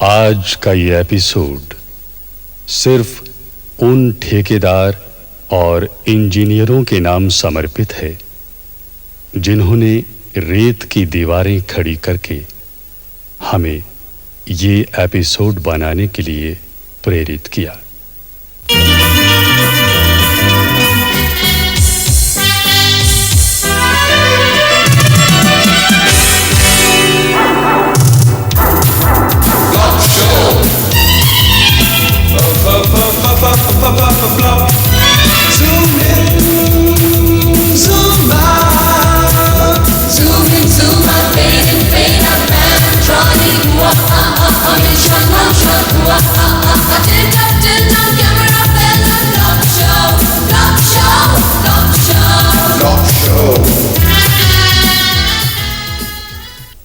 आज का ये एपिसोड सिर्फ उन ठेकेदार और इंजीनियरों के नाम समर्पित है जिन्होंने रेत की दीवारें खड़ी करके हमें ये एपिसोड बनाने के लिए प्रेरित किया।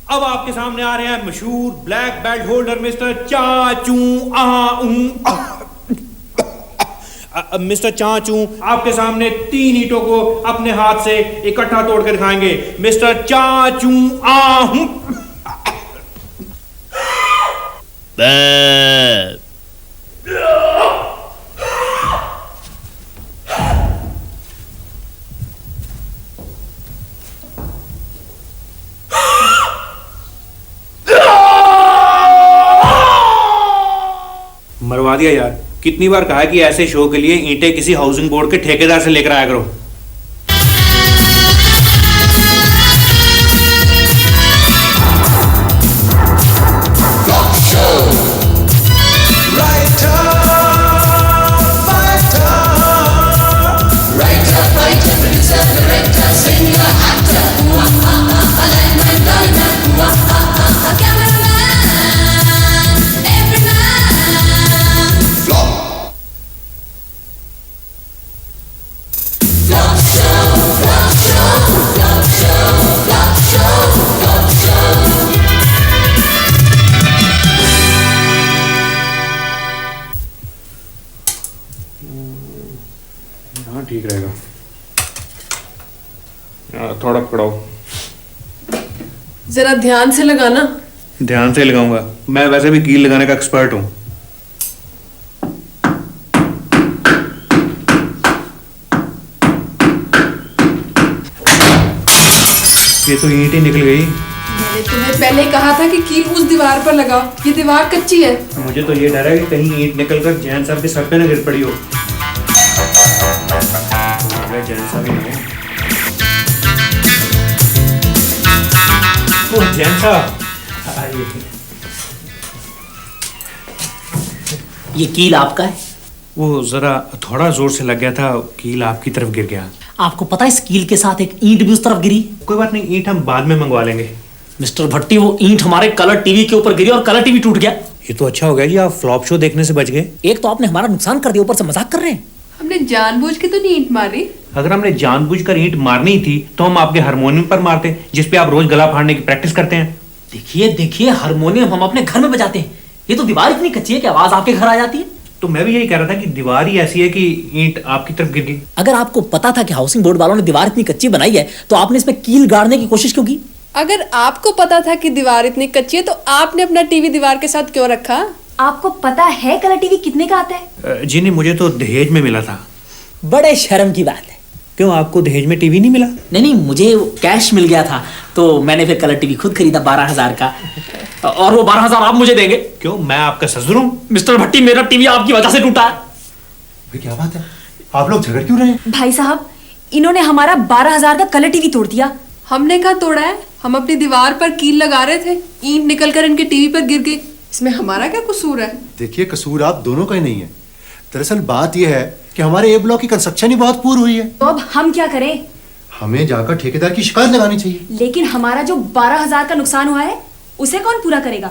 अब आपके सामने आ रहे हैं मशहूर ब्लैक बेल्ट होल्डर मिस्टर चाचू मिस्टर चाचू आपके सामने 3 ईंटों को अपने हाथ से इकट्ठा तोड़कर दिखाएंगे। मिस्टर चाचू मरवा दिया यार। कितनी बार कहा कि ऐसे शो के लिए ईंटें किसी हाउसिंग बोर्ड के ठेकेदार से लेकर आया करो। हाँ ठीक रहेगा। थोड़ा पकड़ाओ। जरा ध्यान से लगाना। ध्यान से लगाऊंगा। मैं वैसे भी कील लगाने का एक्सपर्ट हूं। ये तो ईंट ही निकल गई। मैंने तुम्हें पहले कहा था कि कील उस दीवार पर लगाओ। ये दीवार कच्ची है। मुझे तो ये डर है कि कहीं ईंट निकलकर जैन साहब के सर पे न गिर पड़ी हो। जैन साहब ही नहीं। जैन साहब ये कील आपका है? वो जरा थोड़ा जोर से लग गया था, कील आपकी तरफ गिर गया। आपको पता है इस कील के साथ एक ईंट भी उस तरफ गिरी? कोई बात नहीं, ईंट हम बाद में मंगवा लेंगे। मिस्टर भट्टी, वो ईंट हमारे कलर टीवी के ऊपर गिरी और कलर टीवी टूट गया। ये तो अच्छा हो गया जी, आप फ्लॉप शो देखने से बच गए। एक तो आपने हमारा नुकसान कर दिया, ऊपर से मजाक कर रहे हैं। हमने जानबूझ के तो नहीं ईंट मारी। अगर हमने जानबूझकर ईंट मारनी थी तो हम आपके हारमोनियम पर मारते, जिसपे आप रोज गला फाड़ने की प्रैक्टिस करते हैं। देखिए देखिए, हारमोनियम हम अपने घर में बजाते हैं। ये तो दीवार इतनी कच्ची है कि आवाज आपके घर आ जाती है। तो मैं भी यही कह रहा था कि दीवार ही ऐसी है कि ईंट आपकी तरफ गिर गई। अगर आपको पता था कि हाउसिंग बोर्ड वालों ने दीवार इतनी कच्ची बनाई है तो आपने इसमें कील गाड़ने की कोशिश क्यों की? अगर आपको पता था कि दीवार इतनी कच्ची है तो आपने अपना टीवी दीवार के साथ क्यों रखा? आपको पता है कलर टीवी कितने का आता है? जी नहीं, मुझे तो दहेज में मिला था। बड़े शर्म की बात है। क्यों, आपको दहेज में टीवी नहीं मिला? नहीं, मुझे कैश मिल गया था तो मैंने फिर कलर टीवी खुद खरीदा 12,000 का, और वो 12,000 आप मुझे देंगे। क्यों, मैं आपका ससुर हूं? मिस्टर भट्टी, मेरा टीवी आपकी वजह से टूटा है। भाई क्या बात है, आप लोग झगड़ क्यों रहे हैं? भाई साहब, इन्होंने हमारा 12,000 का कलर टीवी तोड़ दिया। हमने कहा तोड़ा है, हम अपनी दीवार पर कील लगा रहे थे, ईंट निकलकर इनके टीवी पर गिर गई। इसमें हमारा क्या कसूर है? देखिए, कसूर आप दोनों का ही नहीं है। दरअसल बात यह है कि हमारे ए ब्लॉक की कंस्ट्रक्शन ही बहुत पूरी हुई है। तो अब हम क्या करें? हमें जाकर ठेकेदार की शिकायत लगानी चाहिए। लेकिन हमारा जो 12,000 का नुकसान हुआ है उसे कौन पूरा करेगा?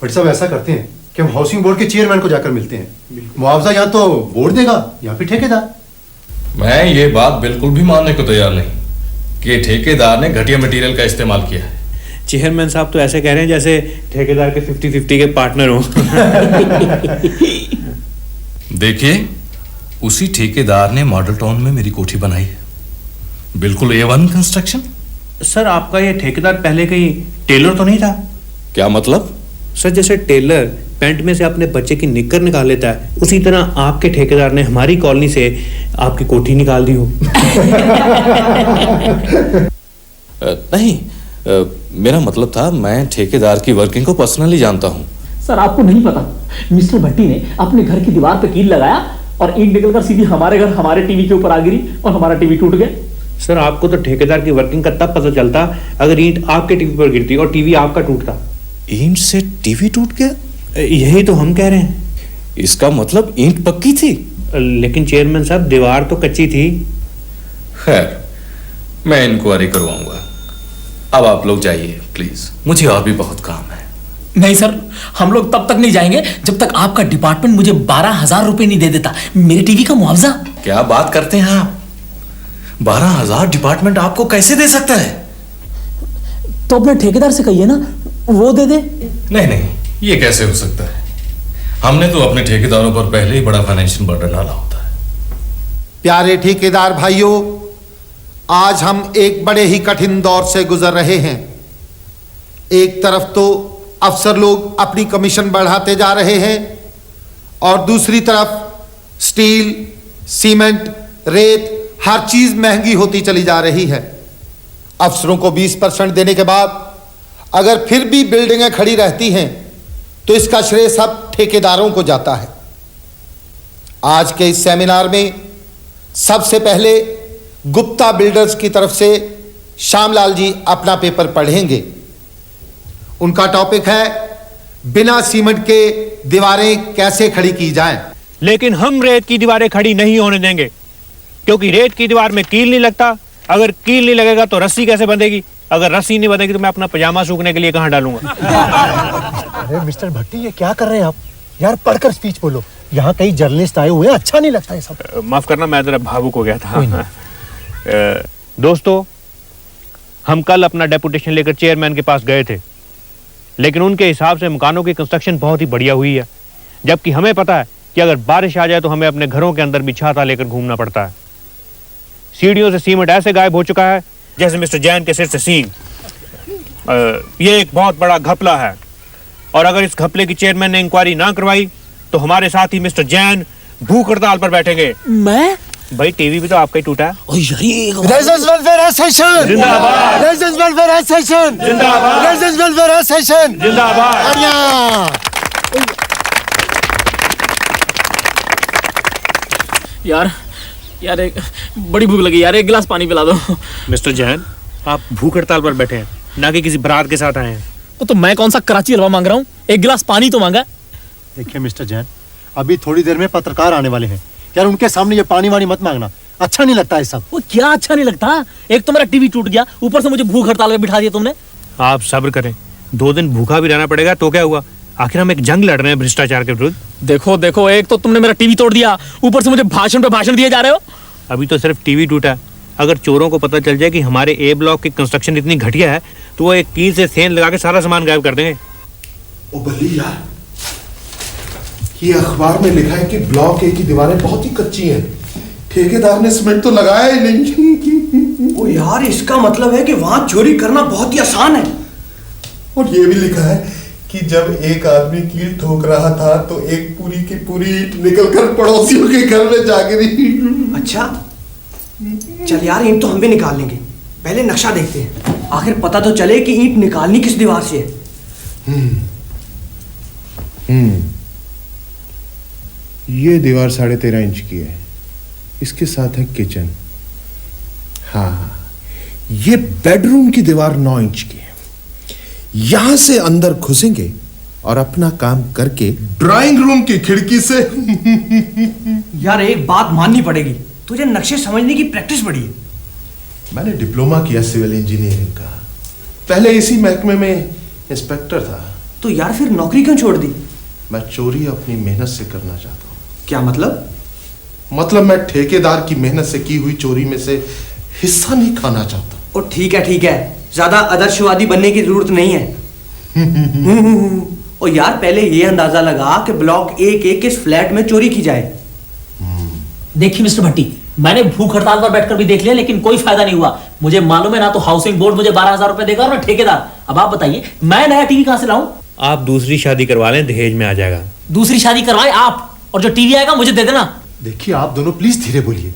बट साहब, ऐसा करते हैं कि हम हाउसिंग बोर्ड के चेयरमैन को जाकर मिलते हैं। मुआवजा या तो बोर्ड देगा या फिर ठेकेदार। मैं ये बात बिल्कुल भी मानने को तैयार नहीं कि ठेकेदार ने घटिया मटेरियल का इस्तेमाल किया है। चेयरमैन साहब तो ऐसे कह रहे हैं जैसे ठेकेदार के 50-50 के पार्टनर हो। देखिए, उसी ठेकेदार ने मॉडल टाउन में मेरी कोठी बनाई है, बिल्कुल A1 कंस्ट्रक्शन। सर, आपका ये ठेकेदार पहले कहीं टेलर तो नहीं था? क्या मतलब? सर जैसे टेलर पैंट में से अपने बच्चे की निक्कर निकाल लेता है, उसी तरह आपके ठेकेदार ने हमारी कॉलोनी से आपकी कोठी निकाल दी हो। नहीं, मेरा मतलब था मैं ठेकेदार की वर्किंग को पर्सनली जानता हूँ। सर आपको नहीं पता, मिस्टर भट्टी ने अपने घर की दीवार पे कील लगाया और ईंट निकलकर सीधी हमारे घर हमारे टीवी के ऊपर आ गिरी और हमारा टीवी टूट गया। सर आपको तो ठेकेदार की वर्किंग का तब पता चलता अगर ईंट आपके टीवी पर गिरती और टीवी आपका टूटता। ईंट से टीवी टूट गया? यही तो हम कह रहे हैं। इसका मतलब ईंट पक्की थी? लेकिन चेयरमैन साहब दीवार तो कच्ची थी। खैर, मैं इंक्वायरी करवाऊंगा। अब आप लोग जाइए प्लीज, मुझे और भी बहुत काम है। नहीं सर, हम लोग तब तक नहीं जाएंगे जब तक आपका डिपार्टमेंट मुझे 12,000 रुपए नहीं दे देता, मेरे टीवी का मुआवजा। क्या बात करते हैं आप? 12,000 डिपार्टमेंट आपको कैसे दे सकता है? तो अपने ठेकेदार से कहिए ना, वो दे दे। नहीं नहीं, ये कैसे हो सकता है? हमने तो अपने ठेकेदारों पर पहले ही बड़ा फाइनेंशियल बर्डन डाला होता है। प्यारे ठेकेदार भाइयों, आज हम एक बड़े ही कठिन दौर से गुजर रहे हैं। एक तरफ तो अफसर लोग अपनी कमीशन बढ़ाते जा रहे हैं और दूसरी तरफ स्टील, सीमेंट, रेत, हर चीज महंगी होती चली जा रही है। अफसरों को 20% देने के बाद अगर फिर भी बिल्डिंगें खड़ी रहती हैं तो इसका श्रेय सब ठेकेदारों को जाता है। आज के इस सेमिनार में सबसे पहले गुप्ता बिल्डर्स की तरफ से श्यामलाल जी अपना पेपर पढ़ेंगे। उनका टॉपिक है बिना सीमेंट के दीवारें कैसे खड़ी की जाएं। लेकिन हम रेत की दीवारें खड़ी नहीं होने देंगे, क्योंकि रेत की दीवार में कील नहीं लगता। अगर कील नहीं लगेगा तो रस्सी कैसे बंधेगी? अगर रस्सी नहीं बंधेगी तो मैं अपना पजामा सूखने के लिए कहां डालूंगा? अरे मिस्टर भट्टी, ये क्या कर रहे हैं आप? यार पढ़कर स्पीच बोलो, यहाँ कई जर्नलिस्ट आए हुए हैं, अच्छा नहीं लगता है सब। माफ करना, मैं जरा भावुक हो गया था। दोस्तों, हम कल अपना डेपुटेशन लेकर चेयरमैन के पास गए थे, लेकिन उनके हिसाब से मकानों की कंस्ट्रक्शन बहुत ही बढ़िया हुई है, जबकि हमें पता है कि अगर बारिश आ जाए तो हमें अपने घरों के अंदर भी छाता लेकर घूमना पड़ता है। सीढ़ियों से सीमेंट ऐसे गायब हो चुका है जैसे मिस्टर जैन के सिर से सींग। ये एक बहुत बड़ा घपला है, और अगर इस घपले की चेयरमैन ने इंक्वायरी ना करवाई तो हमारे साथ ही मिस्टर जैन भूख हड़ताल पर बैठेंगे। मैं? भाई टीवी भी तो आपका ही टूटा है। रेजिडेंस वेलफेयर एसोसिएशन जिंदाबाद। रेजिडेंस वेलफेयर एसोसिएशन जिंदाबाद। रेजिडेंस वेलफेयर एसोसिएशन जिंदाबाद। बढ़िया। यार एक बड़ी भूख लगी यार, एक गिलास पानी पिला दो। मिस्टर जैन, आप भूख हड़ताल पर बैठे हैं, ना कि किसी बारात के साथ आए हैं। तो मैं कौन सा कराची हलवा मांग रहा हूँ, एक गिलास पानी तो मांगा। देखिए मिस्टर जैन, अभी थोड़ी देर में पत्रकार आने वाले हैं यार, उनके सामने ये पानी वानी मत मांगना, अच्छा नहीं लगता है सब। वो क्या अच्छा नहीं लगता? एक तो मेरा टीवी टूट गया, ऊपर से मुझे भूख हड़ताल पे बिठा दिया तुमने। आप सब्र करें, 2 दिन भूखा भी रहना पड़ेगा तो क्या हुआ? आखिर हम एक जंग लड़ रहे हैं भ्रष्टाचार के विरुद्ध। देखो, एक तो तुमने मेरा टीवी तोड़ दिया, ऊपर से मुझे भाषण पे भाषण दिए जा रहे हो। अभी तो सिर्फ टीवी टूटा है, अगर चोरों को पता चल जाए कि हमारे ए ब्लॉक की कंस्ट्रक्शन इतनी घटिया है तो वो एक कील से सेंध लगा के सारा सामान गायब कर देंगे। ओ बल्ली यार, ये अखबार में लिखा है कि ब्लॉक ए की दीवारें बहुत ही कच्ची हैं, ठेकेदार ने सीमेंट तो लगाया ही नहीं। ओ यार, इसका मतलब है कि वहां चोरी करना बहुत ही आसान है। और ये भी लिखा है कि जब एक आदमी कील ठोक रहा था तो एक पूरी की पूरी ईंट निकलकर पड़ोसियों के घर में जा गिरी। अच्छा, चल यार, ईंट तो हम भी निकाल लेंगे, पहले नक्शा देखते हैं, आखिर पता तो चले कि ईंट निकालनी किस दीवार से है। ये दीवार 13.5 इंच की है, इसके साथ है किचन। हाँ, ये बेडरूम की दीवार 9 इंच की है। यहां से अंदर घुसेंगे और अपना काम करके ड्राइंग रूम की खिड़की से। यार एक बात माननी पड़ेगी, तुझे नक्शे समझने की प्रैक्टिस बड़ी है। मैंने डिप्लोमा किया सिविल इंजीनियरिंग का, पहले इसी महकमे में इंस्पेक्टर था। तो यार फिर नौकरी क्यों छोड़ दी? मैं चोरी अपनी मेहनत से करना चाहता हूँ। क्या मतलब? मतलब मैं ठेकेदार की मेहनत से की हुई चोरी में से हिस्सा नहीं खाना चाहता। और ठीक है, ज्यादा आदर्शवादी बनने की जरूरत नहीं है। और यार पहले ये अंदाजा लगा कि ब्लॉक ए के किस फ्लैट में चोरी की जाए। देखिए मिस्टर भट्टी, मैंने भूख हड़ताल पर बैठकर भी देख लिया, लेकिन कोई फायदा नहीं हुआ। मुझे मालूम है ना तो हाउसिंग बोर्ड मुझे 12,000 रुपए देगा और ना ठेकेदार। अब आप बताइए, मैं नया टीवी कहां से लाऊं? आप दूसरी शादी करवा लें, दहेज में आ जाएगा। दूसरी शादी करवाए आप, और जो टीवी आएगा मुझे दे देना। देखिए आप दोनों प्लीज धीरे बोलिए।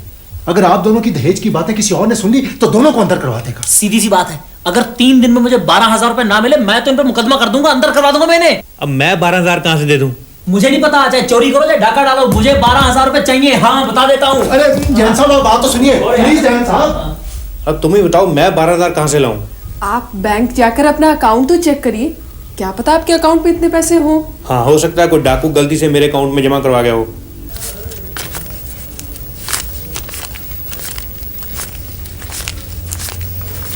अगर आप दोनों की दहेज की बातें किसी और ने सुन ली तो दोनों को अंदर करवा देगा। सीधी सी बात है, अगर 3 दिन में मुझे 12,000 रुपए ना मिले मैं तो इन पर मुकदमा कर दूंगा, अंदर करवा दूंगा मैंने। अब मैं 12,000 कहां से दे दूं? मुझे नहीं पता, चाहे चोरी करो चाहे डाका डालो, मुझे 12,000 रुपए चाहिए। हाँ बता देता हूँ। अरे जैन साहब बात तो सुनिए प्लीज। जैन साहब अब तुम ही बताओ, मैं 12,000 कहां से लाऊं? आप बैंक जाकर अपना अकाउंट तो चेक करिए, क्या पता आपके अकाउंट में इतने पैसे हो। हाँ, हो सकता है कोई डाकू गलती से मेरे अकाउंट में जमा करवा गया हो।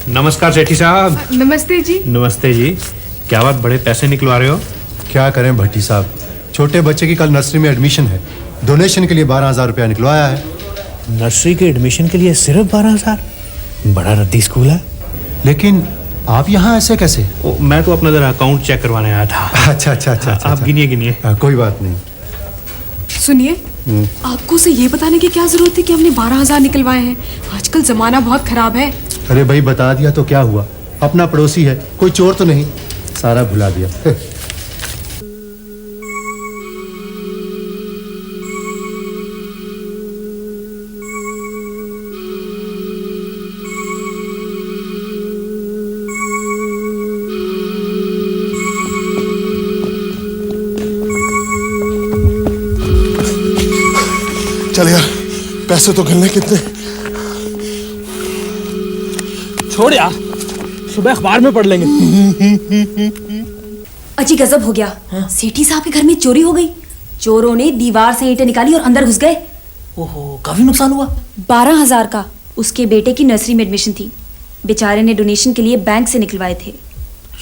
नमस्कार सेठी साहब। नमस्ते जी। नमस्ते जी। क्या बात, बड़े पैसे निकलवा रहे हो? क्या करें भट्टी साहब, छोटे बच्चे की कल नर्सरी में एडमिशन है, डोनेशन के लिए 12,000 रुपया निकलवाया है। नर्सरी के एडमिशन के लिए सिर्फ 12,000? बड़ा रद्दी स्कूल है। लेकिन आप यहाँ ऐसे कैसे? मैं तो अपना जरा अकाउंट चेक करवाने आया था। अच्छा। आप गिनिए। कोई बात नहीं। सुनिए, आपको उसे ये बताने की क्या जरूरत थी कि हमने 12,000 निकलवाए हैं? आजकल जमाना बहुत खराब है। अरे भाई बता दिया तो क्या हुआ, अपना पड़ोसी है, कोई चोर तो नहीं, सारा भुला दिया। चल यार, पैसे तो गिनने कितने। छोड़ यार, सुबह अखबार में पढ़ लेंगे। अजी गजब हो गया। सेठी साहब के घर में चोरी हो गई। चोरों ने दीवार से ईंटें निकाली और अंदर घुस गए। ओहो, काफी नुकसान हुआ। 12,000 का। उसके बेटे की नर्सरी में एडमिशन थी, बेचारे ने डोनेशन के लिए बैंक से निकलवाए थे।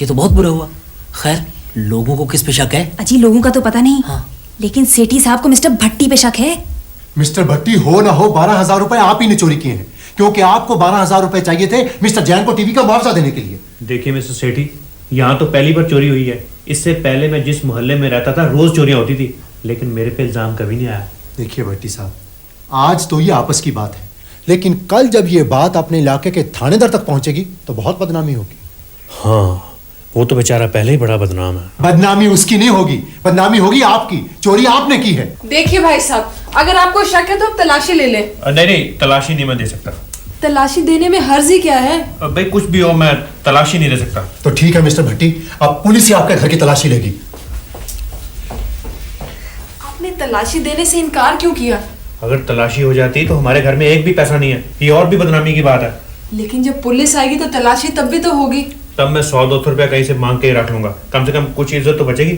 ये तो बहुत बुरा हुआ। खैर, लोगों को किस पे शक है? अजी लोगों का तो पता नहीं। हाँ। लेकिन सेठी साहब को मिस्टर भट्टी पे शक है। मिस्टर भट्टी हो ना हो 12,000 रुपए आप ही ने चोरी किए हैं, क्योंकि आपको 12,000 रुपए चाहिए थे मिस्टर जैन को टीवी का मुआवजा देने के लिए। देखिए मिस्टर सेठी, यहाँ तो पहली बार चोरी हुई है। इससे पहले मैं जिस मोहल्ले में रहता था रोज चोरियां होती थी, लेकिन मेरे पे इल्जाम कभी नहीं आया। देखिए भट्टी साहब, आज तो ये आपस की बात है, लेकिन कल जब ये बात अपने इलाके के थानेदार तक पहुंचेगी तो बहुत बदनामी होगी। हाँ, वो तो बेचारा पहले ही बड़ा बदनाम है। बदनामी उसकी नहीं होगी, बदनामी होगी आपकी। चोरी आपने की है। देखिए भाई साहब, अगर आपको शक है तो आप तलाशी ले लें। नहीं, तलाशी नहीं मैं दे सकता। तलाशी देने में हर्ज ही क्या है? भाई कुछ भी हो, मैं तलाशी नहीं दे सकता। तो ठीक है मिस्टर भट्टी, अब पुलिस ही आपके घर की तलाशी लेगी। आपने तलाशी देने से इनकार क्यों किया? अगर तलाशी हो जाती तो हमारे घर में एक भी पैसा नहीं है, ये और भी बदनामी की बात है। लेकिन जब पुलिस आएगी तो तलाशी तब भी तो होगी। तब मैं 100-200 रुपया कहीं से मांग के रख लूंगा, कम से कम कुछ इज्जत तो बचेगी।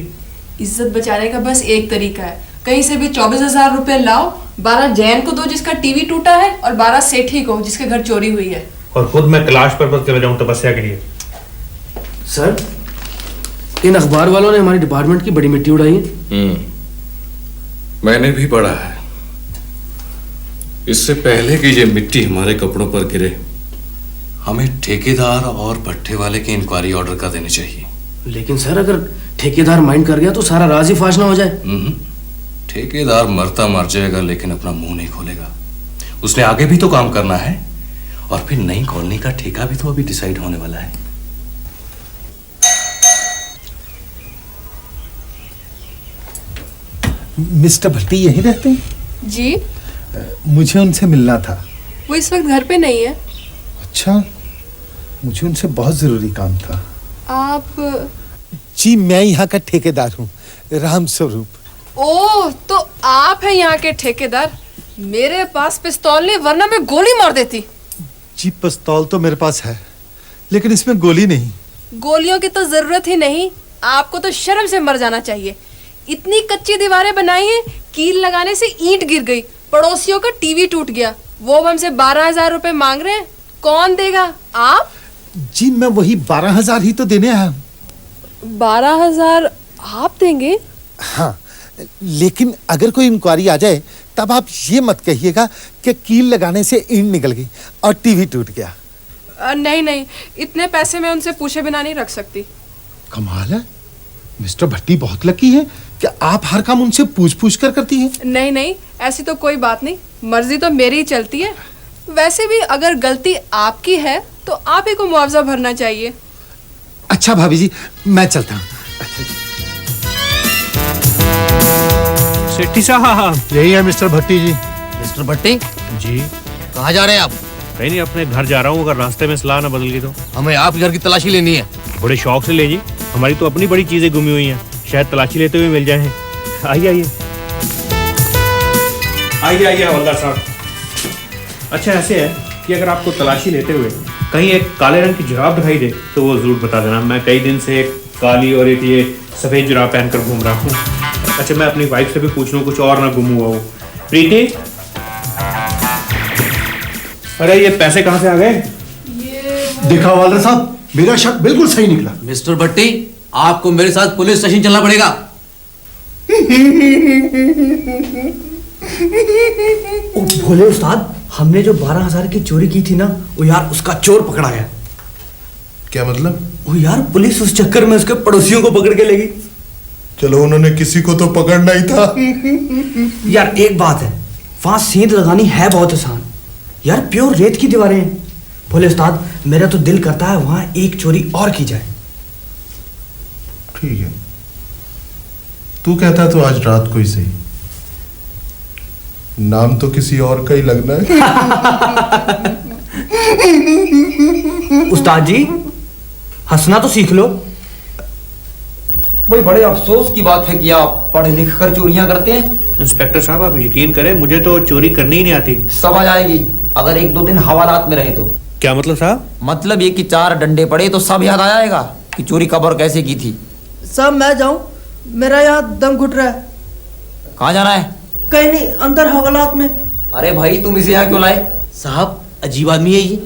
इज्जत बचाने का बस एक तरीका है, कहीं से भी 24,000 रुपए लाओ, 12 जैन को दो जिसका टीवी टूटा है और 12 सेठी को जिसके घर चोरी हुई है। और खुद मैं कैलाश पर्वत चले जाऊं तपस्या के लिए। सर, इन अखबार वालों ने हमारे डिपार्टमेंट की बड़ी मिट्टी उड़ाई है। मैंने भी पढ़ा है। इससे पहले कि ये मिट्टी हमारे कपड़ों पर गिरे, हमें ठेकेदार और भट्ठे वाले की इंक्वायरी ऑर्डर कर देनी चाहिए। लेकिन सर, अगर ठेकेदार माइंड कर गया तो सारा राज ही फाश ना हो जाए। ठेकेदार मरता मर जाएगा, लेकिन अपना मुंह नहीं खोलेगा। उसने आगे भी तो काम करना है, और फिर नई कॉलोनी का ठेका भी तो अभी डिसाइड होने वाला है। मिस्टर भट्टी यहीं रहते हैं? जी, मुझे उनसे मिलना था। वो इस वक्त घर पे नहीं है। अच्छा, मुझे उनसे बहुत जरूरी काम था। आप? जी, मैं यहाँ का ठेकेदार हूँ, राम स्वरूप। ओह, तो आप हैं यहाँ के ठेकेदार। मेरे पास पिस्तौल नहीं, वरना मैं गोली मार देती। जी, पिस्तौल तो मेरे पास है, लेकिन इसमें गोली नहीं। गोलियों की तो जरूरत ही नहीं। आपको तो शर्म से मर जाना चाहिए। इतनी कच्ची दीवारें बनाई हैं, कील लगाने से ईंट गिर गई, पड़ोसियों का टीवी टूट गया, वो हमसे 12,000 रुपए मांग रहे हैं। कौन देगा? आप? जी, मैं वही 12,000 ही तो देने आया हूँ। 12,000 आप देंगे? हाँ, लेकिन अगर कोई इंक्वायरी आ जाए तब आप ये मत कहिएगा कि कील लगाने से ईंट निकल गई और टीवी टूट गया। नहीं, इतने पैसे मैं उनसे पूछे बिना नहीं रख सकती। कमाल है, मिस्टर भट्टी बहुत लकी है कि आप हर काम उनसे पूछ कर करती हैं। नहीं, ऐसी तो कोई बात नहीं, मर्जी तो मेरी ही चलती है। वैसे भी अगर गलती आपकी है तो आप ही को मुआवजा भरना चाहिए। अच्छा भाभी जी, मैं चलता हूँ। अच्छा। सेठी साहब। यही है मिस्टर भट्टी जी। मिस्टर भट्टी जी कहाँ जा रहे हैं आप? कहीं नहीं, अपने घर जा रहा हूँ, अगर रास्ते में सलाह ना बदल गई तो। हमें आपके घर की तलाशी लेनी है। बड़े शौक से ले जी, हमारी तो अपनी बड़ी चीजें गुमी हुई हैं, शायद तलाशी लेते हुए मिल जाए। आइए आइए आइए आइए हवलदार साहब। अच्छा ऐसे है कि अगर आपको तलाशी लेते हुए कहीं एक काले रंग की जुराब दिखाई दे तो वो जरूर बता देना। मैं कई दिन से एक काली और एक ये सफेद जुराब पहनकर घूम रहा हूँ। अच्छा मैं अपनी वाइफ से भी पूछ लूँ कुछ और ना गुम हुआ हो। प्रीति, अरे ये पैसे कहाँ से आ गए? देखा हवलदार साहब, मेरा शक बिल्कुल सही निकला। मिस्टर भट्टी आपको मेरे साथ पुलिस स्टेशन चलना पड़ेगा। ओ भोले उस्ताद, हमने जो 12,000 की चोरी की थी ना, वो यार उसका चोर पकड़ा गया। क्या मतलब? वो यार पुलिस उस चक्कर में उसके पड़ोसियों को पकड़ के ले गई। चलो उन्होंने किसी को तो पकड़ना ही था। यार एक बात है, वहां सेंध लगानी है बहुत आसान। यार प्योर रेत की दीवारें हैं। भोले उस्ताद मेरा तो दिल करता है वहां एक चोरी और की जाए। ठीक है, तू कहता तो आज रात को ही सही। नाम तो किसी और का ही लगना है। उस्ताद जी हंसना तो सीख लो। भाई बड़े अफसोस की बात है कि आप पढ़ लिख कर चोरियां करते हैं। इंस्पेक्टर साहब आप यकीन करें, मुझे तो चोरी करनी ही नहीं आती। सब आ जाएगी अगर 1-2 दिन हवालात में रहे तो। क्या मतलब साहब? मतलब ये कि 4 डंडे पड़े तो सब याद आ जाएगा कि चोरी कब और कैसे की थी। साहब मैं जाऊं, मेरा यहाँ दम घुट रहा है। कहाँ जाना है? कहीं नहीं, अंदर हवालात में। अरे भाई तुम इसे यहाँ क्यों लाए? साहब अजीब आदमी है ये,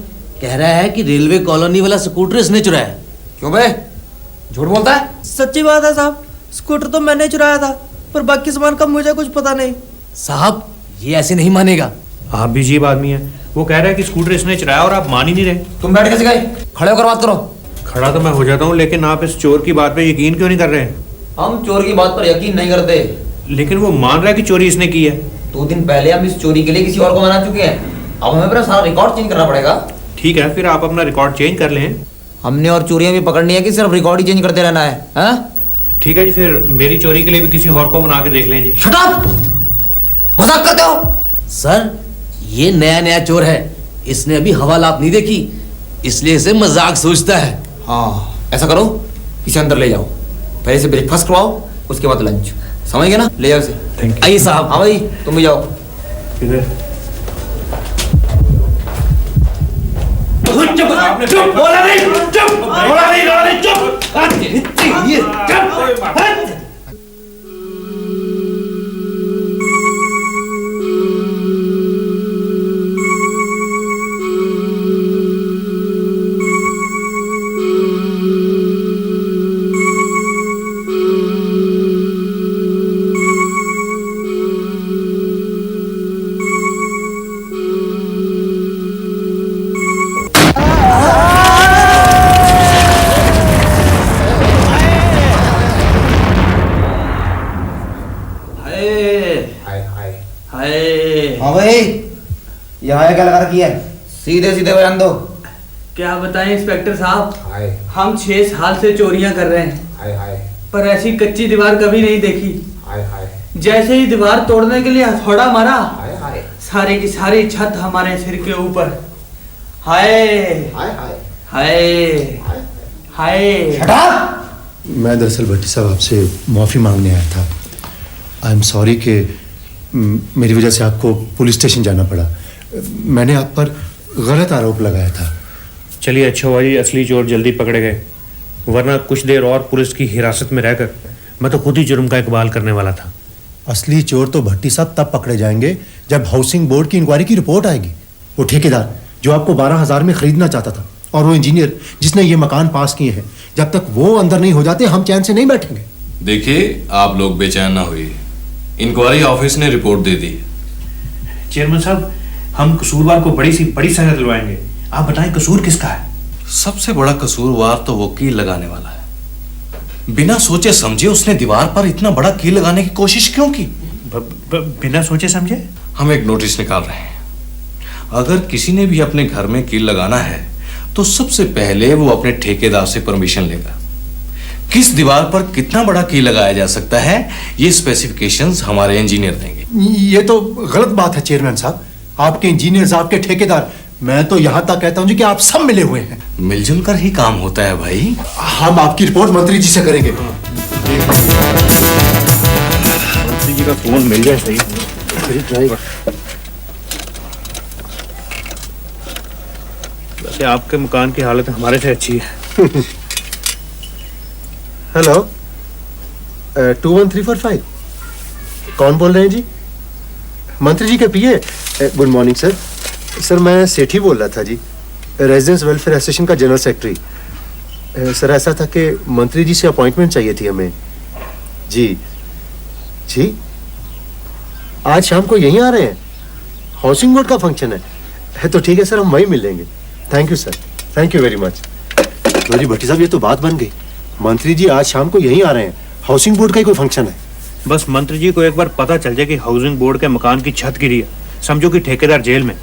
कह रहा है कि रेलवे कॉलोनी वाला स्कूटर इसने चुराया। क्यों बे, झूठ बोलता है? सच्ची बात है साहब, स्कूटर तो मैंने चुराया था, पर बाकी सामान का मुझे कुछ पता नहीं। साहब ये ऐसे नहीं मानेगा। आप भी अजीब आदमी है, वो कह रहा है कि स्कूटर इसने चुराया और आप मान ही नहीं रहे। तुम बैठ कैसे गए? खड़े होकर बात करो। खड़ा तो मैं हो जाता हूँ, लेकिन आप इस चोर की बात पे यकीन क्यों नहीं कर रहे हैं? हम चोर की बात पर यकीन नहीं करते। लेकिन वो मान रहा है कि चोरी इसने की है। 2 दिन पहले हम इस चोरी के लिए किसी और को मना चुके हैं। अब हमें अपना सारा रिकॉर्ड चेंज करना पड़ेगा। ठीक है, फिर आप अपना रिकॉर्ड चेंज कर लें। हमने और चोरियां भी पकड़नी है कि सिर्फ रिकॉर्ड ही चेंज करते रहना है? हाँ? ठीक है जी, फिर मेरी चोरी के लिए भी किसी और को बना के देख लें जी। Shut up! मजाक करते हो? सर ये नया नया चोर है, इसने अभी हवालात नहीं देखी, इसलिए इसे मजाक सोचता है। हाँ ऐसा करो, इसे अंदर ले जाओ, पहले से ब्रेकफास्ट करवाओ, उसके बाद लंच। समझ गए ना? ले जाओ इसे। आइए साहब। हाँ भाई तुम भी जाओ। चुप बोला नहीं, चुप बोला नहीं, चुप। हाँ भाई यहाँ क्या लगा रखी है? सीधे सीधे बयान दो। क्या बताएं इंस्पेक्टर साहब, हम 6 साल से चोरियां कर रहे हैं, पर ऐसी कच्ची दीवार कभी नहीं देखी। जैसे ही दीवार तोड़ने के लिए हथौड़ा मारा, सारे की सारी छत हमारे सिर के ऊपर। हाय हाय हाय। मैं दरअसल भट्टी साहब आपसे माफ़ी मांगने आया था। आई एम सॉरी कि मेरी वजह से आपको पुलिस स्टेशन जाना पड़ा। मैंने आप पर गलत आरोप लगाया था। चलिए अच्छा हुआ जी, असली चोर जल्दी पकड़े गए, वरना कुछ देर और पुलिस की हिरासत में रहकर मैं तो खुद ही जुर्म का इकबाल करने वाला था। असली चोर तो भट्टी साहब तब पकड़े जाएंगे जब हाउसिंग बोर्ड की इंक्वायरी की रिपोर्ट आएगी। वो ठेकेदार जो आपको 12,000 में खरीदना चाहता था, और वो इंजीनियर जिसने ये मकान पास किए हैं, जब तक वो अंदर नहीं हो जाते हम चैन से नहीं बैठेंगे। देखिए आप लोग बेचैन ना होइए, इंक्वायरी ऑफिस ने रिपोर्ट दे दी। चेयरमैन साहब हम कसूरवार को बड़ी सजा दिलवाएंगे। आप बताएं कसूर किसका है? सबसे बड़ा कसूरवार तो वो कील लगाने वाला है। बिना सोचे समझे उसने दीवार पर इतना बड़ा कील लगाने की कोशिश क्यों की? बिना सोचे समझे? हम एक नोटिस निकाल रहे हैं, अगर किसी ने भी अपने घर में कील लगाना है तो सबसे पहले वो अपने ठेकेदार से परमिशन लेगा। किस दीवार पर कितना बड़ा की लगाया जा सकता है, ये स्पेसिफिकेशंस हमारे इंजीनियर देंगे। ये तो गलत बात है चेयरमैन साहब। आपके इंजीनियर्स, आपके ठेकेदार, मैं तो यहां तक कहता हूं जी कि आप सब मिले हुए हैं। मिलजुल कर ही काम होता है भाई। हम आपकी रिपोर्ट मंत्री जी से करेंगे। मंत्री जी का फोन मिल जाए सही। वैसे आपके मकान की हालत हमारे से अच्छी है। हेलो, 21345 कौन बोल रहे हैं जी? मंत्री जी के PA. Good morning sir. Sir मैं सेठी बोल रहा था जी, रेजिडेंस वेलफेयर एसोसिएशन का जनरल सेक्रेटरी। सर ऐसा था कि मंत्री जी से अपॉइंटमेंट चाहिए थी हमें। जी जी, आज शाम को यहीं आ रहे हैं? हाउसिंग बोर्ड का फंक्शन है तो ठीक है सर, हम वहीं मिल लेंगे। Thank you sir, thank you very much. तो जी भट्टी साहब, ये तो बात बन गई। मंत्री जी आज शाम को यहीं आ रहे हैं, हाउसिंग बोर्ड का ही कोई फंक्शन है। बस मंत्री जी को एक बार पता चल जाए कि हाउसिंग बोर्ड के मकान की छत गिरी है, समझो कि ठेकेदार जेल में।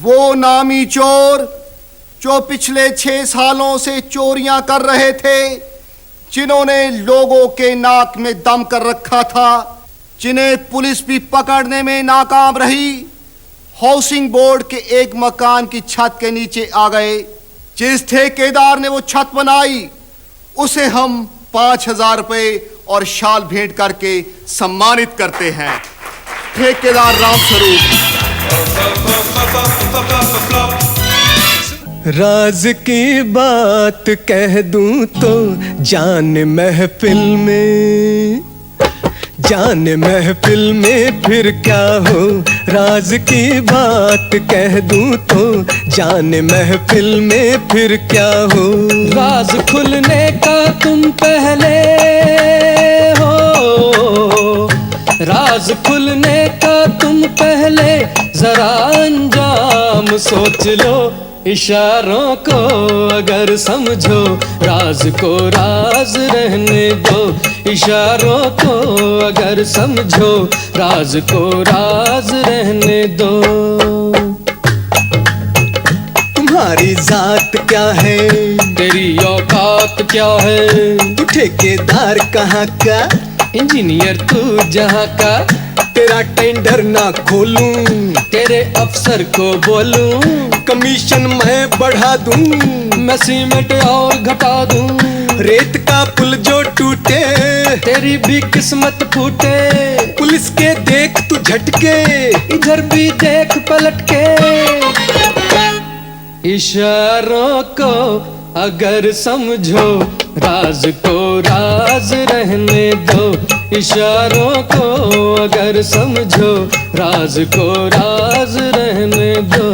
वो नामी चोर जो पिछले 6 सालों से चोरियां कर रहे थे, जिन्होंने लोगों के नाक में दम कर रखा था, जिन्हें पुलिस भी पकड़ने में नाकाम रही, हाउसिंग बोर्ड के एक मकान की छत के नीचे आ गए। जिस ठेकेदार ने वो छत बनाई, उसे हम 5,000 रुपए और शाल भेंट करके सम्मानित करते हैं। ठेकेदार रामस्वरूप। राज की बात कह दूं तो जान महफिल में फिर क्या हो। राज की बात कह दूं तो जान महफिल में फिर क्या हो। राज खुलने का तुम पहले हो, राज खुलने का तुम पहले जरा अंजाम सोच लो। इशारों को अगर समझो, राज को राज रहने दो। इशारों को अगर समझो, राज को राज रहने दो। तुम्हारी जात क्या है, तेरी औकात क्या है। तू ठेकेदार कहाँ का, इंजीनियर तू जहाँ का। तेरा टेंडर ना खोलूं, तेरे अफसर को बोलूं। कमीशन मैं बढ़ा दूं, मैं सीमेंट और घटा दूं। रेत का पुल जो टूटे, तेरी भी किस्मत फूटे। पुलिस के देख तू झटके, इधर भी देख पलट के। इशारों को अगर समझो, राज को राज रहने दो। इशारों को अगर समझो, राज को राज रहने दो।